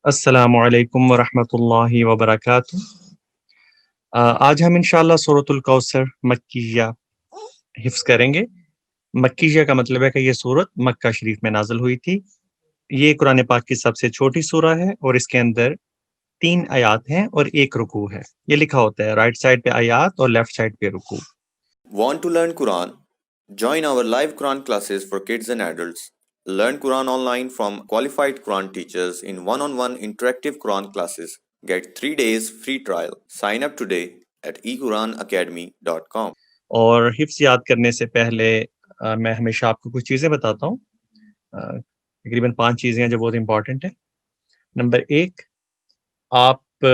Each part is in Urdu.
السلام علیکم ورحمۃ اللہ وبرکاتہ۔ آج ہم انشاءاللہ سورۃ الکوثر مکیہ حفظ کریں گے۔ مکیہ کا مطلب ہے کہ یہ سورت مکہ شریف میں نازل ہوئی تھی۔ یہ قرآن پاک کی سب سے چھوٹی سورہ ہے اور اس کے اندر 3 آیات ہیں اور 1 رکوع ہے۔ یہ لکھا ہوتا ہے رائٹ سائڈ پہ آیات اور لیفٹ سائڈ پہ رکوع۔ Want to learn Quran? Join our live Quran classes for kids and adults. Learn Quran online from qualified Quran teachers in one-on-one interactive Quran classes. Get 3 days free trial. Sign up today at equranacademy.com. اور حفظ یاد کرنے سے پہلے میں ہمیشہ آپ کو کچھ چیزیں بتاتا ہوں۔ تقریباً 5 چیزیں ہیں جو بہت امپورٹنٹ ہیں۔ نمبر 1، آپ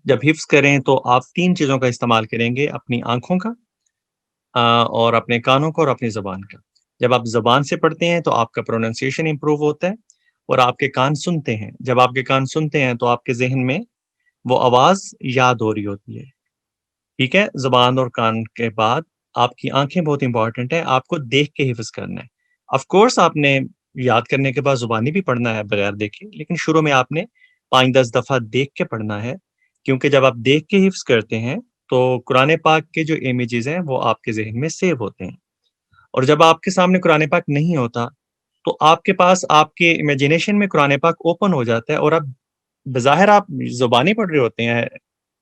جب حفظ کریں تو آپ 3 چیزوں کا استعمال کریں گے، اپنی آنکھوں کا اور اپنے کانوں کا اور اپنی زبان کا۔ جب آپ زبان سے پڑھتے ہیں تو آپ کا پروننسیشن امپروو ہوتا ہے اور آپ کے کان سنتے ہیں۔ جب آپ کے کان سنتے ہیں تو آپ کے ذہن میں وہ آواز یاد ہو رہی ہوتی ہے، ٹھیک ہے۔ زبان اور کان کے بعد آپ کی آنکھیں بہت امپورٹنٹ ہیں، آپ کو دیکھ کے حفظ کرنا ہے۔ آف کورس آپ نے یاد کرنے کے بعد زبانی بھی پڑھنا ہے بغیر دیکھے، لیکن شروع میں آپ نے 5-10 دفعہ دیکھ کے پڑھنا ہے، کیونکہ جب آپ دیکھ کے حفظ کرتے ہیں تو قرآن پاک کے جو امیجز ہیں وہ آپ کے ذہن میں سیو ہوتے ہیں، اور جب آپ کے سامنے قرآن پاک نہیں ہوتا تو آپ کے پاس آپ کے امیجنیشن میں قرآن پاک اوپن ہو جاتا ہے، اور اب بظاہر آپ زبانی پڑھ رہے ہوتے ہیں،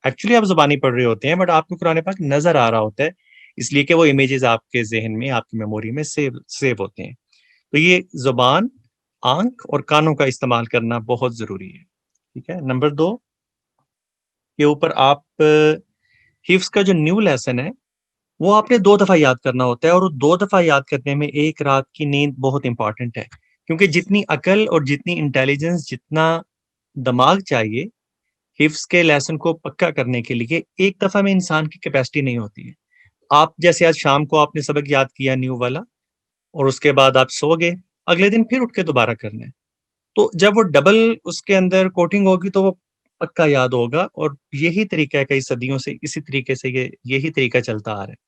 ایکچولی آپ زبانی پڑھ رہے ہوتے ہیں، بٹ آپ کو قرآن پاک نظر آ رہا ہوتا ہے، اس لیے کہ وہ امیجز آپ کے ذہن میں، آپ کی میموری میں سیو ہوتے ہیں۔ تو یہ زبان، آنکھ اور کانوں کا استعمال کرنا بہت ضروری ہے، ٹھیک ہے۔ نمبر 2 کے اوپر آپ حفظ کا جو نیو لیسن ہے وہ آپ نے 2 دفعہ یاد کرنا ہوتا ہے، اور 2 دفعہ یاد کرنے میں 1 رات کی نیند بہت امپورٹنٹ ہے، کیونکہ جتنی عقل اور جتنی انٹیلیجنس، جتنا دماغ چاہیے حفظ کے لیسن کو پکا کرنے کے لیے، 1 دفعہ میں انسان کی کیپیسٹی نہیں ہوتی ہے۔ آپ جیسے آج شام کو آپ نے سبق یاد کیا نیو والا، اور اس کے بعد آپ سو گئے، اگلے دن پھر اٹھ کے دوبارہ کرنا ہے، تو جب وہ ڈبل اس کے اندر کوٹنگ ہوگی تو وہ پکا یاد ہوگا۔ اور یہی طریقہ ہے، کئی صدیوں سے اسی طریقے سے یہی طریقہ چلتا آ رہا ہے۔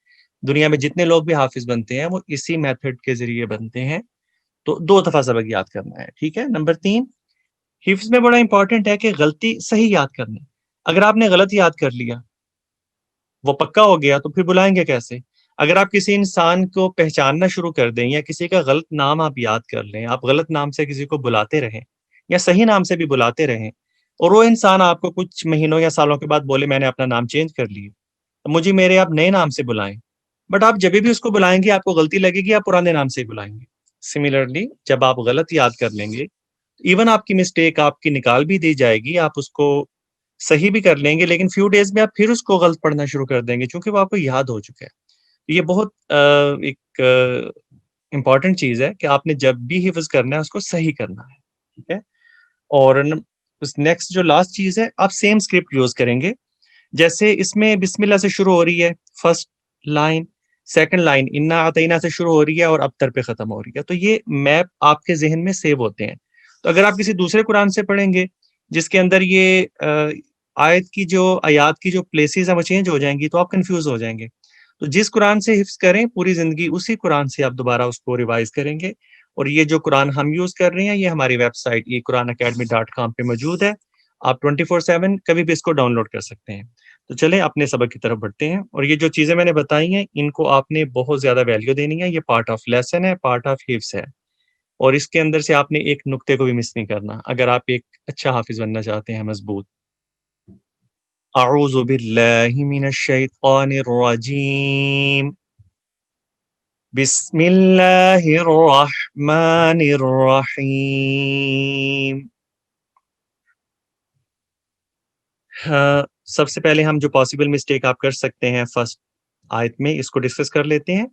دنیا میں جتنے لوگ بھی حافظ بنتے ہیں وہ اسی میتھڈ کے ذریعے بنتے ہیں۔ تو 2 دفعہ سبق یاد کرنا ہے، ٹھیک ہے۔ نمبر 3، حفظ میں بڑا امپورٹنٹ ہے کہ غلطی صحیح یاد کرنا۔ اگر آپ نے غلط یاد کر لیا، وہ پکا ہو گیا، تو پھر بلائیں گے کیسے؟ اگر آپ کسی انسان کو پہچاننا شروع کر دیں، یا کسی کا غلط نام آپ یاد کر لیں، آپ غلط نام سے کسی کو بلاتے رہیں یا صحیح نام سے بھی بلاتے رہیں، اور وہ انسان آپ کو کچھ مہینوں یا سالوں کے بعد بولے میں نے اپنا نام چینج کر لیا، مجھے میرے آپ نئے نام سے بلائیں، بٹ آپ جب بھی اس کو بلائیں گے آپ کو غلطی لگے گی، آپ پرانے نام سے ہی بلائیں گے۔ سملرلی جب آپ غلط یاد کر لیں گے، ایون آپ کی مسٹیک آپ کی نکال بھی دی جائے گی، آپ اس کو صحیح بھی کر لیں گے، لیکن فیو ڈیز میں آپ پھر اس کو غلط پڑھنا شروع کر دیں گے، چونکہ وہ آپ کو یاد ہو چکا ہے۔ یہ بہت ایک امپورٹنٹ چیز ہے کہ آپ نے جب بھی حفظ کرنا ہے اس کو صحیح کرنا ہے، ٹھیک ہے۔ اور نیکسٹ جو لاسٹ چیز ہے، آپ سیم اسکرپٹ یوز کریں گے۔ جیسے اس میں بسم اللہ سے شروع ہو رہی ہے فرسٹ لائن، سیکنڈ لائن انا اعطینا سے شروع ہو رہی ہے اور ابتر پہ ختم ہو رہی ہے، تو یہ میپ آپ کے ذہن میں سیو ہوتے ہیں۔ تو اگر آپ کسی دوسرے قرآن سے پڑھیں گے جس کے اندر یہ آیت کی جو آیات کی جو پلیسز ہیں وہ چینج ہو جائیں گی، تو آپ کنفیوز ہو جائیں گے۔ تو جس قرآن سے حفظ کریں پوری زندگی اسی قرآن سے آپ دوبارہ اس کو ریوائز کریں گے۔ اور یہ جو قرآن ہم یوز کر رہے ہیں یہ ہماری ویب سائٹ eQuranacademy.com پہ موجود ہے، آپ 24/7 کبھی بھی اس کو ڈاؤن لوڈ کر سکتے ہیں۔ تو چلیں اپنے سبق کی طرف بڑھتے ہیں، اور یہ جو چیزیں میں نے بتائی ہیں ان کو آپ نے بہت زیادہ ویلیو دینی ہے۔ یہ پارٹ آف لیسن ہے، پارٹ آف حفظ ہے، اور اس کے اندر سے آپ نے ایک نقطے کو بھی مس نہیں کرنا اگر آپ ایک اچھا حافظ بننا چاہتے ہیں، مضبوط۔ اعوذ باللہ من الشیطان الرجیم، بسم اللہ الرحمن الرحیم۔ سب سے پہلے ہم جو پاسبل مسٹیک آپ کر سکتے ہیں فرسٹ آیت میں، اس کو ڈسکس کر لیتے ہیں۔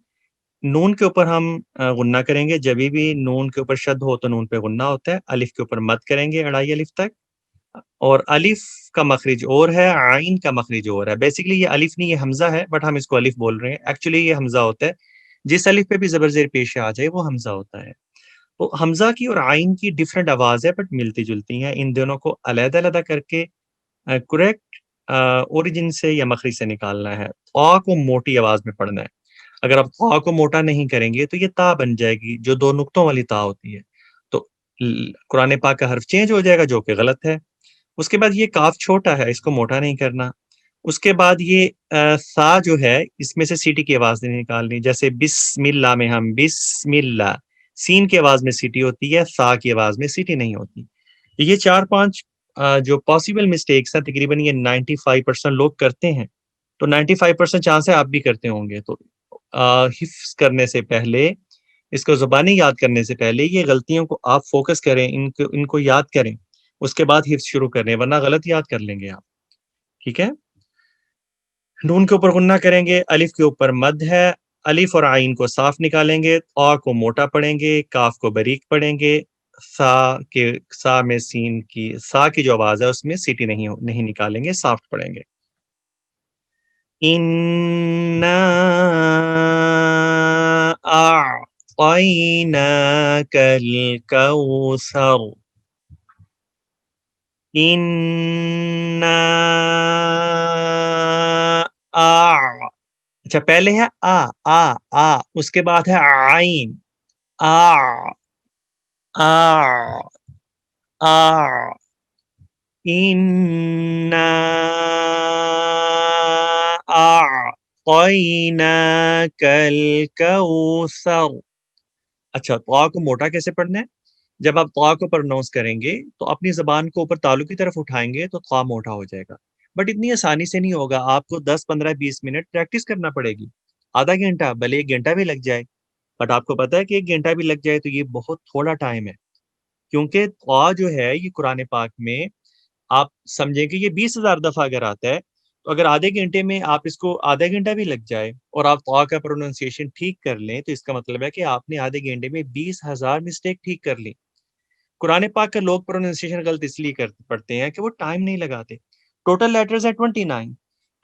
نون کے اوپر ہم غنہ کریں گے، جب بھی نون کے اوپر شد ہو تو نون پہ غنہ ہوتا ہے۔ الف کے اوپر مد کریں گے 2.5 الف تک، اور الف کا مخرج اور ہے، عین کا مخرج اور ہے۔ بیسیکلی یہ الف نہیں، یہ حمزہ ہے، بٹ ہم اس کو الف بول رہے ہیں، ایکچولی یہ حمزہ ہوتا ہے۔ جس الف پہ بھی زبر زیر پیش آ جائے وہ حمزہ ہوتا ہے۔ تو حمزہ کی اور عین کی ڈفرینٹ آواز ہے بٹ ملتی جلتی ہیں، ان دونوں کو علیحدہ علیحدہ کر کے کریکٹ اوریجن سے یا مخرج سے نکالنا ہے۔ آ کو موٹی آواز میں پڑھنا ہے۔ اگر آپ آ کو موٹا نہیں کریں گے تو یہ تا بن جائے گی، جو 2 نقطوں والی تا ہوتی ہے۔ تو قرآن پاک کا حرف چینج ہو جائے گا جو کہ غلط ہے. اس کے بعد یہ کاف چھوٹا ہے، اس کو موٹا نہیں کرنا. اس کے بعد یہ سا جو ہے اس میں سے سیٹی کی آواز نہیں نکالنی. جیسے بسم اللہ میں ہم بسم اللہ، سین کی آواز میں سیٹی ہوتی ہے، سا کی آواز میں سیٹی نہیں ہوتی. یہ 4-5 جو پاسبل مسٹیکس ہیں، تقریباً یہ 95% لوگ کرتے ہیں. تو 95% چانس ہے آپ بھی کرتے ہوں گے. تو حفظ کرنے سے پہلے، اس کو زبانی یاد کرنے سے پہلے یہ غلطیوں کو آپ فوکس کریں، ان کو یاد کریں، اس کے بعد حفظ شروع کریں، ورنہ غلط یاد کر لیں گے آپ. ٹھیک ہے. نون کے اوپر غنہ کریں گے، الف کے اوپر مد ہے، الف اور عین کو صاف نکالیں گے، آ کو موٹا پڑھیں گے، کاف کو باریک پڑھیں گے، سا میں سین کی سا کی جو آواز ہے اس میں سیٹی نہیں نکالیں گے، سافٹ پڑھیں گے. اِنَّا أَعْطَيْنَاكَ الْكَوْثَرَ اِنَّا اچھا پہلے ہے آ اس کے بعد ہے عین، اِنَّا أَعْطَيْنَاكَ الْكَوْثَرَ. اچھا طا کو موٹا کیسے پڑھنا ہے؟ جب آپ طا کو پروناؤنس کریں گے تو اپنی زبان کو اوپر تالو کی طرف اٹھائیں گے تو طا موٹا ہو جائے گا. بٹ اتنی آسانی سے نہیں ہوگا، آپ کو 10-15-20 منٹ پریکٹس کرنا پڑے گی. آدھا گھنٹہ بھلے 1 گھنٹہ بھی لگ جائے، بٹ آپ کو پتا ہے کہ 1 گھنٹہ بھی لگ جائے تو یہ بہت تھوڑا ٹائم ہے. کیونکہ طا جو ہے یہ قرآن پاک میں آپ سمجھیں کہ یہ 20,000 دفعہ اگر آتا ہے تو اگر آدھے گھنٹے میں آپ اس کو آدھا گھنٹہ بھی لگ جائے اور آپ طا کا پروننسیشن ٹھیک کر لیں تو اس کا مطلب ہے کہ آپ نے آدھے گھنٹے میں 20,000 مسٹیک ٹھیک کر لی. قرآن پاک کا لوگ پروننسیشن غلط اس لیے پڑھتے ہیں کہ وہ ٹائم نہیں لگاتے. ٹوٹل لیٹرز ہیں 29.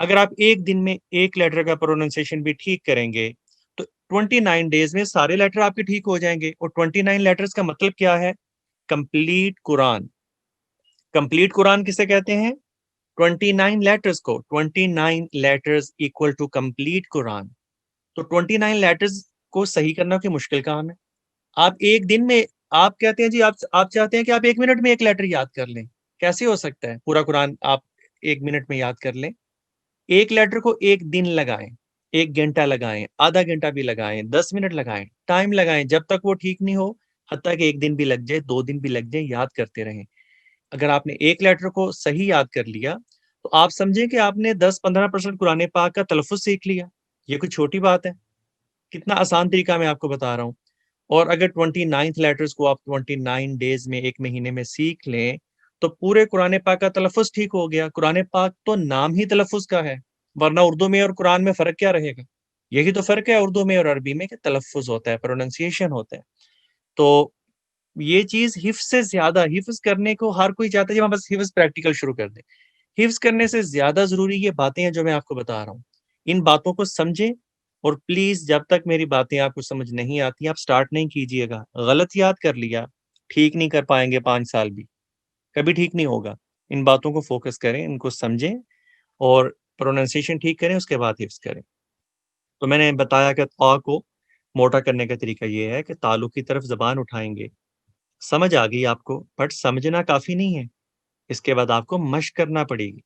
اگر آپ ایک دن میں ایک لیٹر کا پروننسیشن بھی ٹھیک کریں گے تو 29 ڈیز میں سارے لیٹر آپ کے ٹھیک ہو جائیں گے. اور 29 لیٹرز کا مطلب کیا ہے؟ کمپلیٹ قرآن. کمپلیٹ قرآن کسے کہتے ہیں؟ 29 لیٹرز کو. 29 لیٹرز equal to کمپلیٹ قرآن. تو 29 لیٹرز کو صحیح کرنا کوئی مشکل کام ہے؟ آپ ایک دن میں آپ کہتے ہیں جی آپ چاہتے ہیں کہ آپ 1 منٹ میں ایک لیٹر یاد کر لیں. کیسے ہو سکتا ہے؟ پورا قرآن آپ 1 منٹ میں یاد کر لیں. ایک لیٹر کو 1 دن لگائیں، 1 گھنٹہ لگائیں، آدھا گھنٹہ بھی لگائیں، 10 منٹ لگائیں، ٹائم لگائیں جب تک وہ ٹھیک نہیں ہو. حتیٰ کہ 1 دن بھی لگ جائے، 2 دن بھی لگ جائے، یاد کرتے رہیں. اگر آپ نے ایک لیٹر کو صحیح یاد کر لیا تو آپ سمجھیں کہ آپ نے 10-15% قرآن پاک کا تلفظ سیکھ لیا. یہ کوئی چھوٹی بات ہے؟ کتنا آسان طریقہ میں آپ کو بتا رہا ہوں. اور اگر 29 لیٹرز کو آپ 29 ڈیز میں، 1 مہینے میں سیکھ لیں تو پورے قرآن پاک کا تلفظ ٹھیک ہو گیا. قرآن پاک تو نام ہی تلفظ کا ہے، ورنہ اردو میں اور قرآن میں فرق کیا رہے گا؟ یہی تو فرق ہے اردو میں اور عربی میں کہ تلفظ ہوتا ہے، پروننسیشن ہوتا ہے. تو یہ چیز حفظ سے زیادہ، حفظ کرنے کو ہر کوئی چاہتا ہے جب ہم بس حفظ پریکٹیکل شروع کر دیں. حفظ کرنے سے زیادہ ضروری یہ باتیں ہیں جو میں آپ کو بتا رہا ہوں. ان باتوں کو سمجھیں اور پلیز جب تک میری باتیں آپ کو سمجھ نہیں آتی آپ سٹارٹ نہیں کیجئے گا. غلط یاد کر لیا ٹھیک نہیں کر پائیں گے، 5 سال بھی کبھی ٹھیک نہیں ہوگا. ان باتوں کو فوکس کریں، ان کو سمجھیں اور پروننسیشن ٹھیک کریں، اس کے بعد حفظ کریں. تو میں نے بتایا کہ طا کو موٹا کرنے کا طریقہ یہ ہے کہ تالو کی طرف زبان اٹھائیں گے. سمجھ آ گئی آپ کو، بٹ سمجھنا کافی نہیں ہے، اس کے بعد آپ کو مشق کرنا پڑے گی.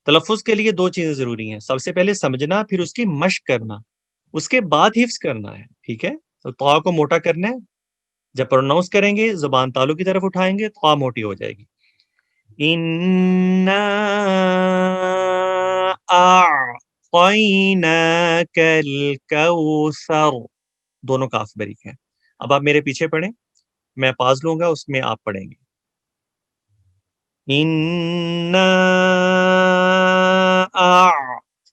تلفظ کے لیے 2 چیزیں ضروری ہیں، سب سے پہلے سمجھنا، پھر اس کی مشق کرنا، اس کے بعد حفظ کرنا ہے. ٹھیک ہے. تو طا کو موٹا کرنا ہے، جب پروناؤنس کریں گے زبان تالو کی طرف اٹھائیں گے طا موٹی ہو جائے گی. اِنَّا أَعْطَيْنَاكَ الْكَوْثَرَ. دونوں کاف باریک ہیں. اب آپ میرے پیچھے پڑھیں، میں پاز لوں گا، اس میں آپ پڑھیں گے. اِنَّا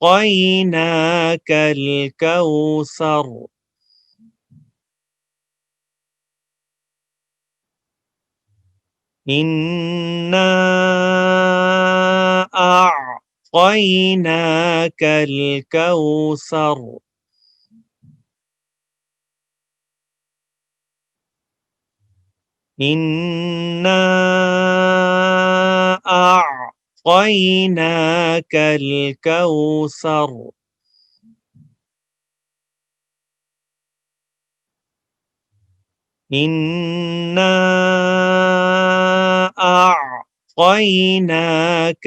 أَعْطَيْنَاكَ الْكَوْثَرَ. اِنَّا أَعْطَيْنَاكَ الْكَوْثَرَ. اِنَّا أَعْطَيْنَاكَ الْكَوْثَرَ. إنا أعطيناك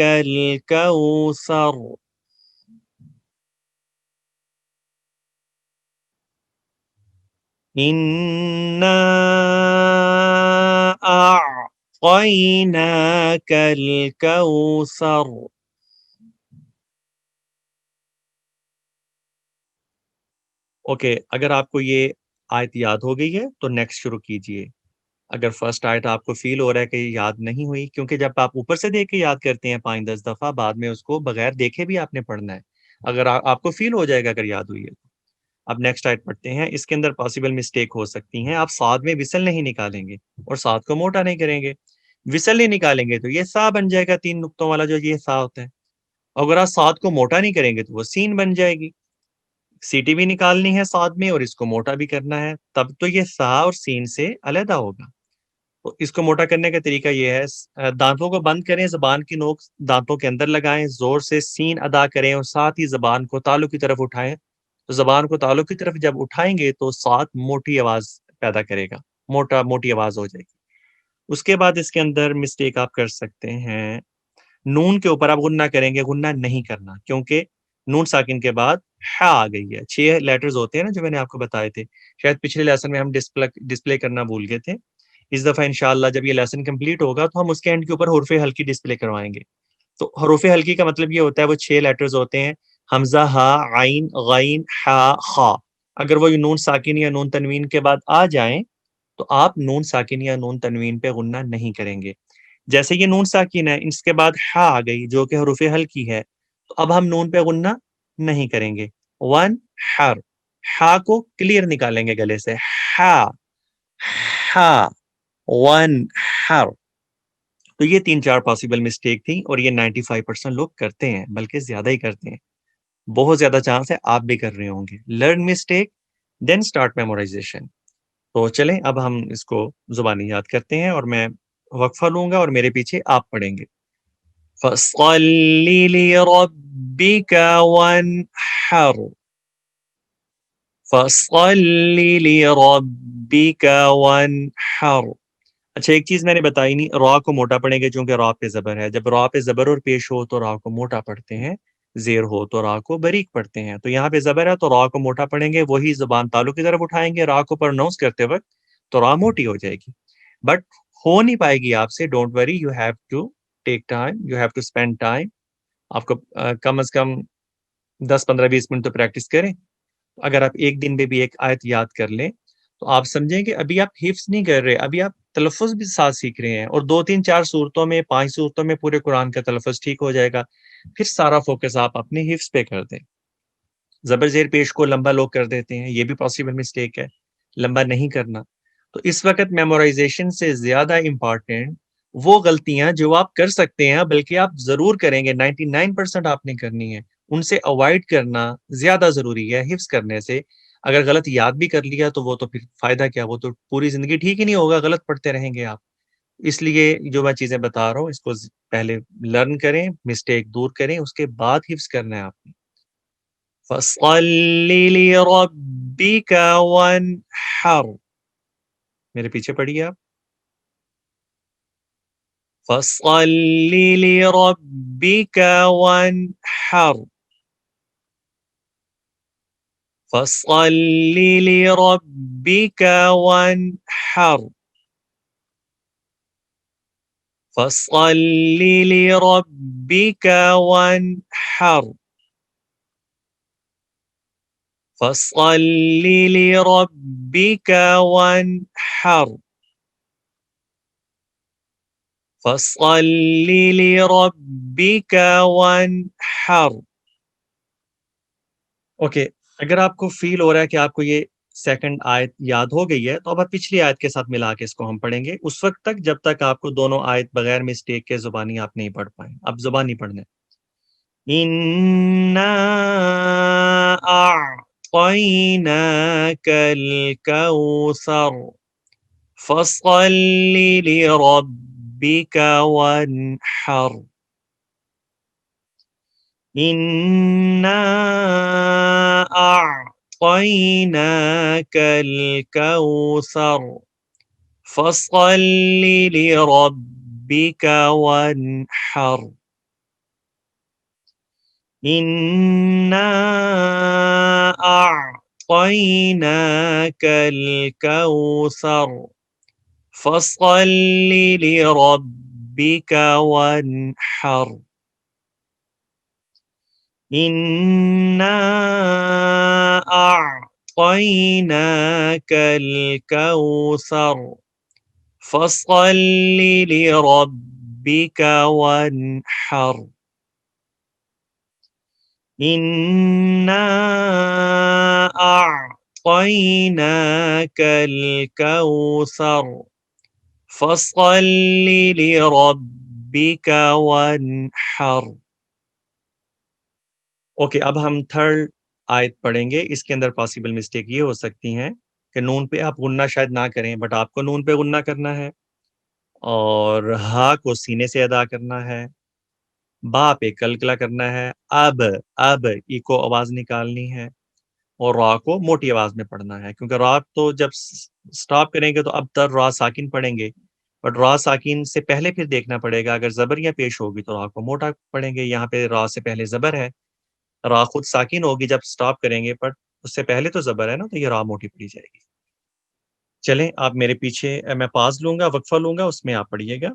الكوثر. إنا أعطيناك الكوثر. اوکے اگر آپ کو یہ آیت یاد ہو گئی ہے تو نیکسٹ شروع کیجئے. اگر فرسٹ آیت آپ کو فیل ہو رہا ہے کہ یہ یاد نہیں ہوئی، کیونکہ جب آپ اوپر سے دیکھ کے یاد کرتے ہیں 5-10 دفعہ، بعد میں اس کو بغیر دیکھے بھی آپ نے پڑھنا ہے. اگر آپ کو فیل ہو جائے گا اگر یاد ہوئی ہے تو. اب نیکسٹ آیت پڑھتے ہیں. اس کے اندر پاسبل مسٹیک ہو سکتی ہیں. آپ ساتھ میں وصل نہیں نکالیں گے اور ساتھ کو موٹا نہیں کریں گے. وصل نہیں نکالیں گے تو یہ سا بن جائے گا، 3 نقطوں والا جو یہ سا ہوتا ہے. اگر آپ ساتھ کو موٹا نہیں کریں گے تو وہ سین بن جائے گی. سیٹی بھی نکالنی ہے ساتھ میں اور اس کو موٹا بھی کرنا ہے، تب تو یہ سا اور سین سے علیحدہ ہوگا. تو اس کو موٹا کرنے کا طریقہ یہ ہے، دانتوں کو بند کریں، زبان کی نوک دانتوں کے اندر لگائیں، زور سے سین ادا کریں اور ساتھ ہی زبان کو تالو کی طرف اٹھائیں. تو زبان کو تالو کی طرف جب اٹھائیں گے تو ساتھ موٹی آواز پیدا کرے گا، موٹی آواز ہو جائے گی. اس کے بعد اس کے اندر مسٹیک آپ کر سکتے ہیں، نون کے اوپر آپ غنہ کریں گے. غنہ نہیں کرنا کیونکہ نون ساکن کے بعد ہا آ گئی ہے. 6 لیٹرز ہوتے ہیں نا جو میں نے آپ کو بتائے تھے، شاید پچھلے لیسن میں ہم ڈسپلے کرنا بھول گئے تھے. اس دفعہ انشاءاللہ جب یہ لیسن کمپلیٹ ہوگا تو ہم اس کے اینڈ کے اوپر حروف ہلکی ڈسپلے کروائیں گے. تو حروف ہلکی کا مطلب یہ ہوتا ہے وہ 6 لیٹرز ہوتے ہیں، حمزہ، ہا، عین، غین، ہا، خا. اگر وہ نون ساکن یا نون تنوین کے بعد آ جائیں تو آپ نون ساکن یا نون تنوین پہ غنہ نہیں کریں گے. جیسے یہ نون ساکن ہے، اس کے بعد ہا آ گئی جو کہ حروف ہلکی ہے، تو اب ہم نون پہ غنہ نہیں کریں گے. ون ہر، ہا کو کلیئر نکالیں گے گلے سے، ہا ہا، ون ہر. تو یہ 3-4 پاسبل مسٹیک تھی اور یہ 95% لوگ کرتے ہیں، بلکہ زیادہ ہی کرتے ہیں. بہت زیادہ چانس ہے آپ بھی کر رہے ہوں گے. Learn mistake then start memorization. تو چلیں اب ہم اس کو زبانی یاد کرتے ہیں اور میں وقفہ لوں گا اور میرے پیچھے آپ پڑھیں گے. فَصَلِّ لِرَبِّكَ وَانْحَرْ. فَصَلِّ لِرَبِّكَ وَانْحَرْ. اچھا ایک چیز میں نے بتائی نہیں، را کو موٹا پڑھیں گے چونکہ را پہ زبر ہے. جب را پہ زبر اور پیش ہو تو را کو موٹا پڑھتے ہیں، زیر ہو تو را کو باریک پڑھتے ہیں. تو یہاں پہ زبر ہے تو را کو موٹا پڑھیں گے، وہی زبان تالو کی طرف اٹھائیں گے را کو پروناؤنس کرتے وقت تو را موٹی ہو جائے گی. بٹ ہو نہیں پائے گی آپ سے، don't worry, you have to take time, you have to spend time. آپ کو کم از کم 10-15-20 منٹ تو پریکٹس کریں. اگر آپ ایک دن میں بھی ایک آیت یاد کر لیں تو آپ سمجھیں کہ ابھی آپ حفظ نہیں کر رہے، ابھی آپ تلفظ بھی ساتھ سیکھ رہے ہیں، اور 2-3-4 صورتوں میں 5 صورتوں میں پورے قرآن کا تلفظ ٹھیک ہو جائے گا. پھر سارا فوکس آپ اپنے حفظ پہ کر دیں. زبر زیر پیش کو لمبا لوگ کر دیتے ہیں، یہ بھی پاسبل مسٹیک ہے، لمبا نہیں کرنا. تو اس وقت میمورائزیشن سے زیادہ امپارٹینٹ وہ غلطیاں جو آپ کر سکتے ہیں بلکہ آپ ضرور کریں گے، 99% آپ نے کرنی ہے، ان سے اوائڈ کرنا زیادہ ضروری ہے حفظ کرنے سے. اگر غلط یاد بھی کر لیا تو وہ تو پھر فائدہ کیا، وہ تو پوری زندگی ٹھیک ہی نہیں ہوگا، غلط پڑھتے رہیں گے آپ. اس لیے جو میں چیزیں بتا رہا ہوں اس کو پہلے لرن کریں، مسٹیک دور کریں، اس کے بعد حفظ کرنا ہے آپ نے. فَصَلِّ لِرَبِّكَ وَانْحَرْ. میرے پیچھے پڑھیے آپ. فَصَلِّ لِرَبِّكَ وَانْحَرْ. فَصَلِّ لِرَبِّكَ وَانْحَرْ. فَصَلِّ لِرَبِّكَ وَانْحَرْ. فَصَلِّ لِرَبِّكَ وَانْحَرْ. فَصَلِّ لِرَبِّكَ وَانْحَرْ. اوکے اگر آپ کو فیل ہو رہا ہے کہ آپ کو یہ سیکنڈ آیت یاد ہو گئی ہے تو اب آپ پچھلی آیت کے ساتھ ملا کے اس کو ہم پڑھیں گے اس وقت تک جب تک آپ کو دونوں آیت بغیر مسٹیک کے زبانی آپ نہیں پڑھ پائیں. اب زبانی پڑھنے. اِنَّا أَعْطَيْنَاكَ الْكَوْثَرَ فَصَلِّ لِرَبِّكَ وَانْحَرْ. إِنَّا أَعْطَيْنَاكَ الْكَوْثَرَ فصل لربك وانحر إنا أعطيناك الكوثر فصل لربك وانحر إنا أعطيناك الكوثر فصل لربك وانحر إنا أعطيناك الكوثر فصل لربك وانحر. اوکے اب ہم تھرڈ آیت پڑھیں گے. اس کے اندر پاسبل مسٹیک یہ ہو سکتی ہیں کہ نون پہ آپ غنہ شاید نہ کریں، بٹ آپ کو نون پہ غنہ کرنا ہے، اور ہا کو سینے سے ادا کرنا ہے، با پہ کلکلا کرنا ہے، اب ای کو آواز نکالنی ہے، اور را کو موٹی آواز میں پڑھنا ہے، کیونکہ را تو جب سٹاپ کریں گے تو اب تر را ساکن پڑھیں گے، بٹ را ساکن سے پہلے پھر دیکھنا پڑے گا، اگر زبریاں پیش ہوگی تو را کو موٹا پڑھیں گے. یہاں پہ را سے پہلے زبر ہے، را خود ساکن ہوگی جب سٹاپ کریں گے، بٹ اس سے پہلے تو زبر ہے نا، تو یہ را موٹی پڑھی جائے گی. چلیں آپ میرے پیچھے، میں پاس لوں گا، وقفہ لوں گا، اس میں آپ پڑھیے گا.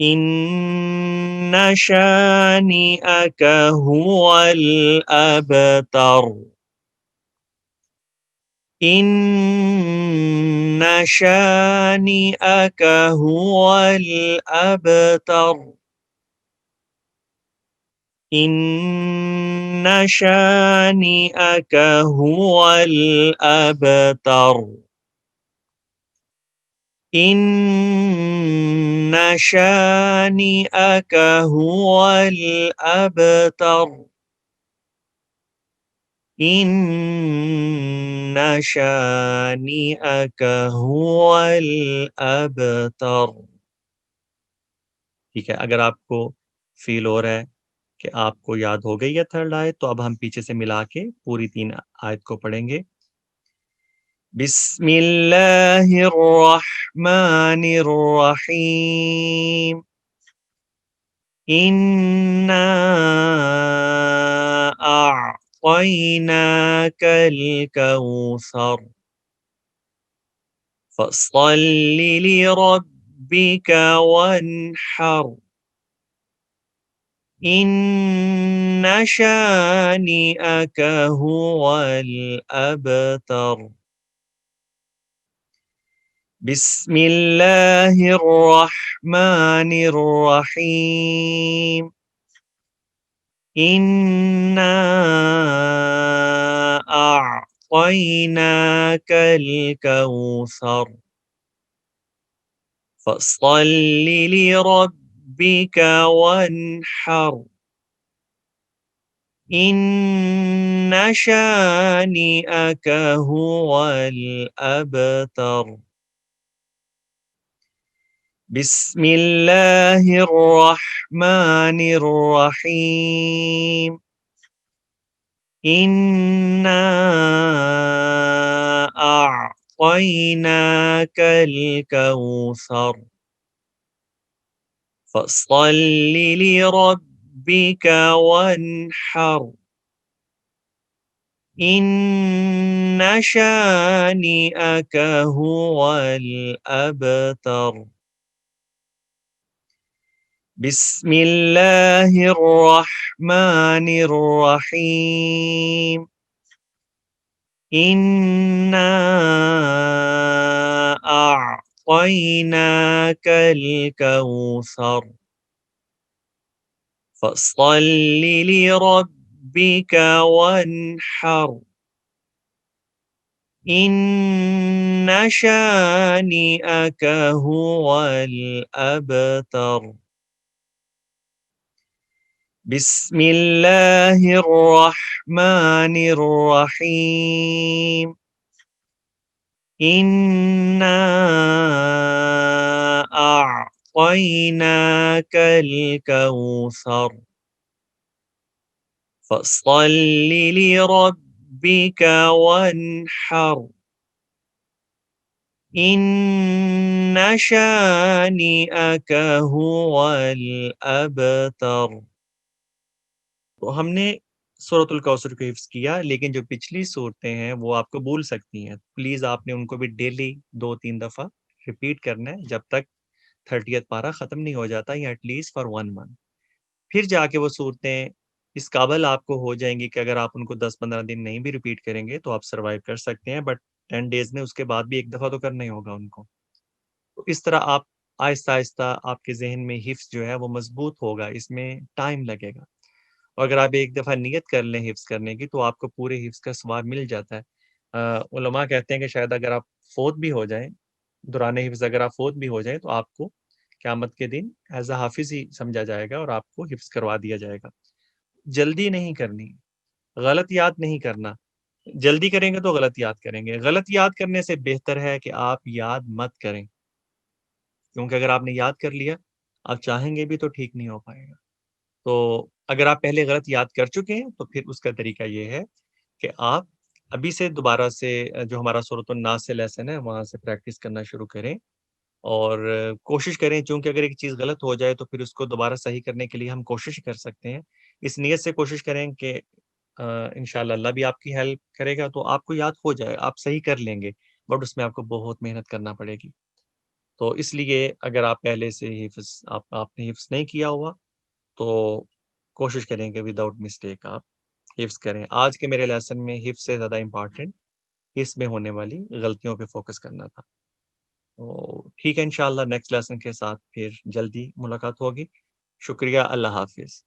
ان شانئک هو الابتر ان شانئک هو الابتر ان شانئک هو الابتر ان شانئک هو الابتر ان شانئک هو الابتر. ٹھیک ہے، اگر آپ کو فیل ہو رہا ہے کہ آپ کو یاد ہو گئی ہے تھرڈ آیت، تو اب ہم پیچھے سے ملا کے پوری 3 آیت کو پڑھیں گے. بسم اللہ الرحمن الرحیم انا اعطیناک الکوثر فصل لربک وانحر ان شانئک هو الابتر. بسم اللہ الرحمن الرحیم انا اعطیناک الکوثر فصل لربک وانحر ان شانئک هو الابتر. بسم اللہ الرحمن الرحیم انا اعطیناک الکوثر فصل لربک وانحر ان شانئک هو الابتر. بسم اللہ الرحمن الرحیم انا اعطیناک الکوثر فصل لربک وانحر ان شانئک هو الابتر. بسم اللہ الرحمن الرحیم انا اعطیناک الکوثر فصل لربک وانحر ان شانئک هو الابتر. تو ہم نے سورۃ الکوثر کو حفظ کیا، لیکن جو پچھلی صورتیں ہیں وہ آپ کو بھول سکتی ہیں. پلیز آپ نے ان کو بھی ڈیلی 2-3 دفعہ ریپیٹ کرنا ہے جب تک 30th پارہ ختم نہیں ہو جاتا، یا ایٹ لیسٹ فار 1 month. پھر جا کے وہ صورتیں اس قابل آپ کو ہو جائیں گی کہ اگر آپ ان کو 10-15 دن نہیں بھی ریپیٹ کریں گے تو آپ سروائیو کر سکتے ہیں، بٹ 10 days میں اس کے بعد بھی ایک دفعہ تو کرنا ہی ہوگا ان کو. تو اس طرح آپ آہستہ آہستہ آپ کے ذہن میں حفظ جو ہے وہ مضبوط ہوگا، اس میں ٹائم لگے گا. اور اگر آپ ایک دفعہ نیت کر لیں حفظ کرنے کی تو آپ کو پورے حفظ کا ثواب مل جاتا ہے. علماء کہتے ہیں کہ شاید اگر آپ فوت بھی ہو جائیں، دوران حفظ اگر آپ فوت بھی ہو جائیں، تو آپ کو قیامت کے دن ایز اے حافظ ہی سمجھا جائے گا اور آپ کو حفظ کروا دیا جائے گا. جلدی نہیں کرنی، غلط یاد نہیں کرنا. جلدی کریں گے تو غلط یاد کریں گے. غلط یاد کرنے سے بہتر ہے کہ آپ یاد مت کریں، کیونکہ اگر آپ نے یاد کر لیا، آپ چاہیں گے بھی تو ٹھیک نہیں ہو پائے گا. تو اگر آپ پہلے غلط یاد کر چکے ہیں تو پھر اس کا طریقہ یہ ہے کہ آپ ابھی سے دوبارہ سے جو ہمارا سورۃ الناس سے لیسن ہے وہاں سے پریکٹس کرنا شروع کریں. اور کوشش کریں، چونکہ اگر ایک چیز غلط ہو جائے تو پھر اس کو دوبارہ صحیح کرنے کے لیے ہم کوشش کر سکتے ہیں. اس نیت سے کوشش کریں کہ انشاءاللہ اللہ بھی آپ کی ہیلپ کرے گا تو آپ کو یاد ہو جائے، آپ صحیح کر لیں گے، بٹ اس میں آپ کو بہت محنت کرنا پڑے گی. تو اس لیے اگر آپ پہلے سے حفظ آپ نے حفظ نہیں کیا ہوا تو کوشش کریں کہ وداؤٹ مسٹیک آپ حفظ کریں. آج کے میرے لیسن میں حفظ سے زیادہ امپارٹنٹ اس میں ہونے والی غلطیوں پہ فوکس کرنا تھا. تو ٹھیک ہے، انشاءاللہ نیکسٹ لیسن کے ساتھ پھر جلدی ملاقات ہوگی. شکریہ، اللہ حافظ.